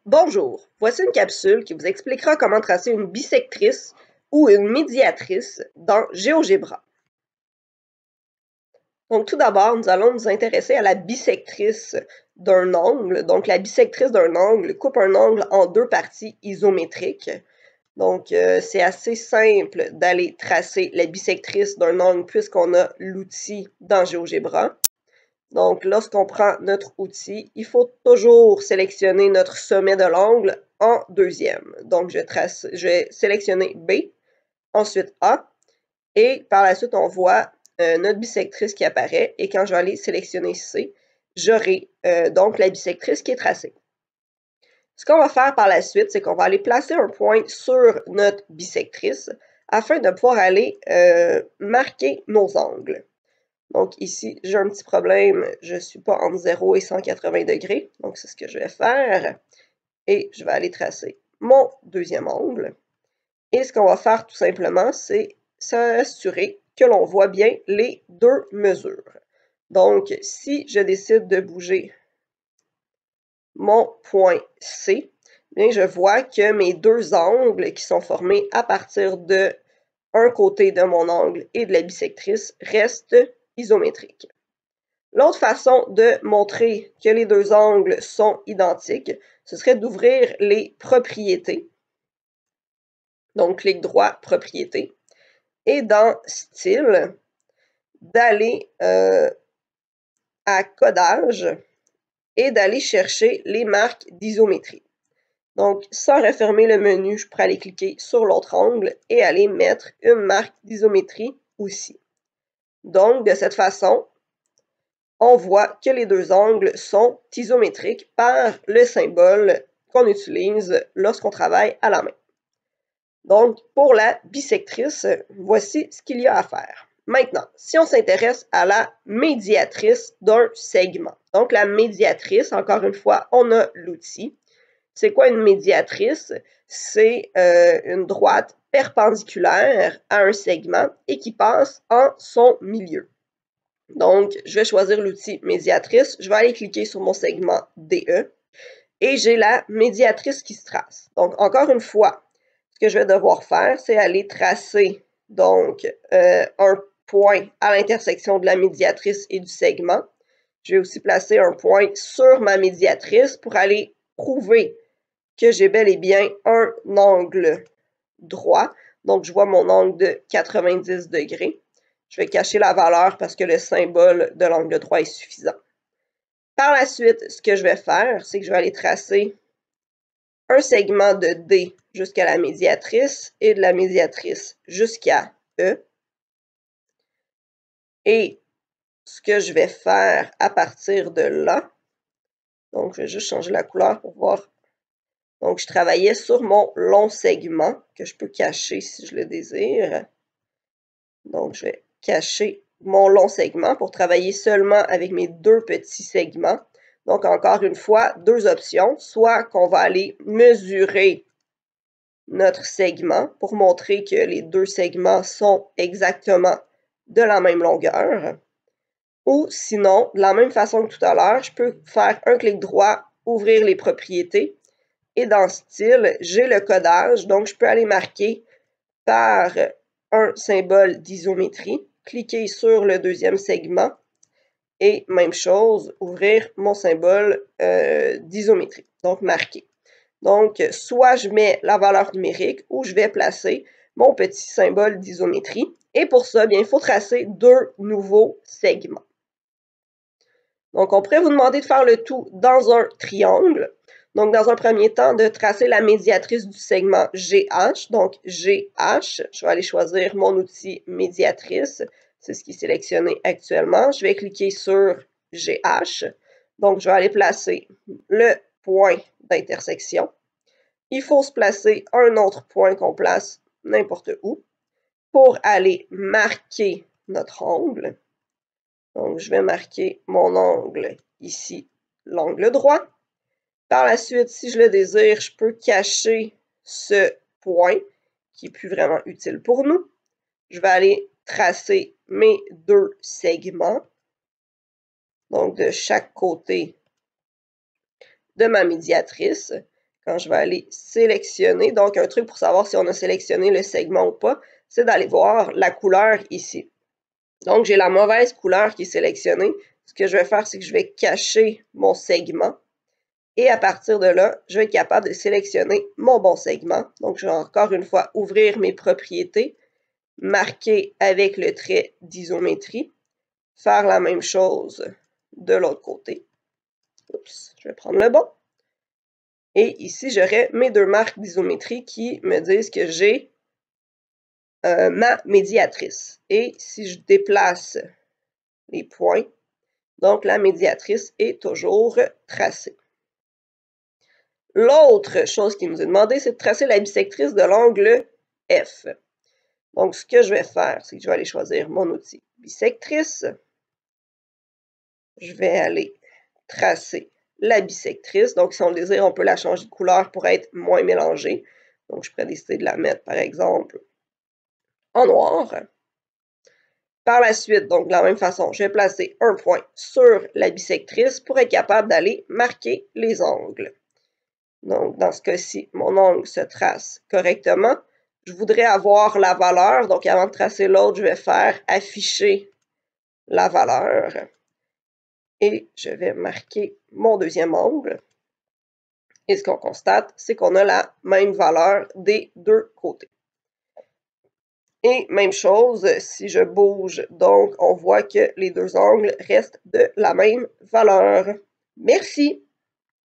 Bonjour, voici une capsule qui vous expliquera comment tracer une bisectrice ou une médiatrice dans GeoGebra. Donc tout d'abord, nous allons nous intéresser à la bisectrice d'un angle. Donc la bisectrice d'un angle coupe un angle en deux parties isométriques. Donc c'est assez simple d'aller tracer la bisectrice d'un angle puisqu'on a l'outil dans GeoGebra. Donc, lorsqu'on prend notre outil, il faut toujours sélectionner notre sommet de l'angle en deuxième. Donc, je vais sélectionner B, ensuite A, et par la suite, on voit notre bisectrice qui apparaît. Et quand je vais aller sélectionner C, j'aurai donc la bisectrice qui est tracée. Ce qu'on va faire par la suite, c'est qu'on va aller placer un point sur notre bisectrice afin de pouvoir aller marquer nos angles. Donc ici, j'ai un petit problème, je ne suis pas entre 0 et 180 degrés, donc c'est ce que je vais faire. Et je vais aller tracer mon deuxième angle. Et ce qu'on va faire tout simplement, c'est s'assurer que l'on voit bien les deux mesures. Donc si je décide de bouger mon point C, bien, je vois que mes deux angles qui sont formés à partir de un côté de mon angle et de la bisectrice restent isométriques. L'autre façon de montrer que les deux angles sont identiques, ce serait d'ouvrir les propriétés. Donc, clic droit, propriétés. Et dans Style, d'aller à Codage et d'aller chercher les marques d'isométrie. Donc, sans refermer le menu, je pourrais aller cliquer sur l'autre angle et aller mettre une marque d'isométrie aussi. Donc, de cette façon, on voit que les deux angles sont isométriques par le symbole qu'on utilise lorsqu'on travaille à la main. Donc, pour la bisectrice, voici ce qu'il y a à faire. Maintenant, si on s'intéresse à la médiatrice d'un segment. Donc, la médiatrice, encore une fois, on a l'outil. C'est quoi une médiatrice? C'est une droite perpendiculaire à un segment et qui passe en son milieu. Donc, je vais choisir l'outil médiatrice. Je vais aller cliquer sur mon segment DE et j'ai la médiatrice qui se trace. Donc, encore une fois, ce que je vais devoir faire, c'est aller tracer donc un point à l'intersection de la médiatrice et du segment. Je vais aussi placer un point sur ma médiatrice pour aller prouver que j'ai bel et bien un angle droit. Donc, je vois mon angle de 90 degrés. Je vais cacher la valeur parce que le symbole de l'angle droit est suffisant. Par la suite, ce que je vais faire, c'est que je vais aller tracer un segment de D jusqu'à la médiatrice et de la médiatrice jusqu'à E. Et ce que je vais faire à partir de là, donc je vais juste changer la couleur pour voir. Donc, je travaillais sur mon long segment que je peux cacher si je le désire. Donc, je vais cacher mon long segment pour travailler seulement avec mes deux petits segments. Donc, encore une fois, deux options. Soit qu'on va aller mesurer notre segment pour montrer que les deux segments sont exactement de la même longueur. Ou sinon, de la même façon que tout à l'heure, je peux faire un clic droit, ouvrir les propriétés. Et dans Style, j'ai le codage. Donc, je peux aller marquer par un symbole d'isométrie, cliquer sur le deuxième segment et même chose, ouvrir mon symbole d'isométrie, donc marquer. Donc, soit je mets la valeur numérique ou je vais placer mon petit symbole d'isométrie. Et pour ça, bien, il faut tracer deux nouveaux segments. Donc, on pourrait vous demander de faire le tout dans un triangle. Donc, dans un premier temps, de tracer la médiatrice du segment GH. Donc, GH, je vais aller choisir mon outil médiatrice. C'est ce qui est sélectionné actuellement. Je vais cliquer sur GH. Donc, je vais aller placer le point d'intersection. Il faut se placer un autre point qu'on place n'importe où pour aller marquer notre angle. Donc, je vais marquer mon angle ici, l'angle droit. Par la suite, si je le désire, je peux cacher ce point qui n'est plus vraiment utile pour nous. Je vais aller tracer mes deux segments, donc de chaque côté de ma médiatrice. quand je vais aller sélectionner, donc un truc pour savoir si on a sélectionné le segment ou pas, c'est d'aller voir la couleur ici. Donc, j'ai la mauvaise couleur qui est sélectionnée. Ce que je vais faire, c'est que je vais cacher mon segment. Et à partir de là, je vais être capable de sélectionner mon bon segment. Donc, je vais encore une fois ouvrir mes propriétés, marquer avec le trait d'isométrie, faire la même chose de l'autre côté. Oups, je vais prendre le bon. Et ici, j'aurai mes deux marques d'isométrie qui me disent que j'ai ma médiatrice. Et si je déplace les points, donc la médiatrice est toujours tracée. L'autre chose qui nous est demandé, c'est de tracer la bisectrice de l'angle F. Donc, ce que je vais faire, c'est que je vais aller choisir mon outil bisectrice. Je vais aller tracer la bisectrice. Donc, si on le désire, on peut la changer de couleur pour être moins mélangée. Donc, je pourrais décider de la mettre, par exemple, en noir. Par la suite, donc de la même façon, je vais placer un point sur la bisectrice pour être capable d'aller marquer les angles. Donc, dans ce cas-ci, mon angle se trace correctement. Je voudrais avoir la valeur. Donc, avant de tracer l'autre, je vais faire afficher la valeur. Et je vais marquer mon deuxième angle. Et ce qu'on constate, c'est qu'on a la même valeur des deux côtés. Et même chose, si je bouge, donc on voit que les deux angles restent de la même valeur. Merci!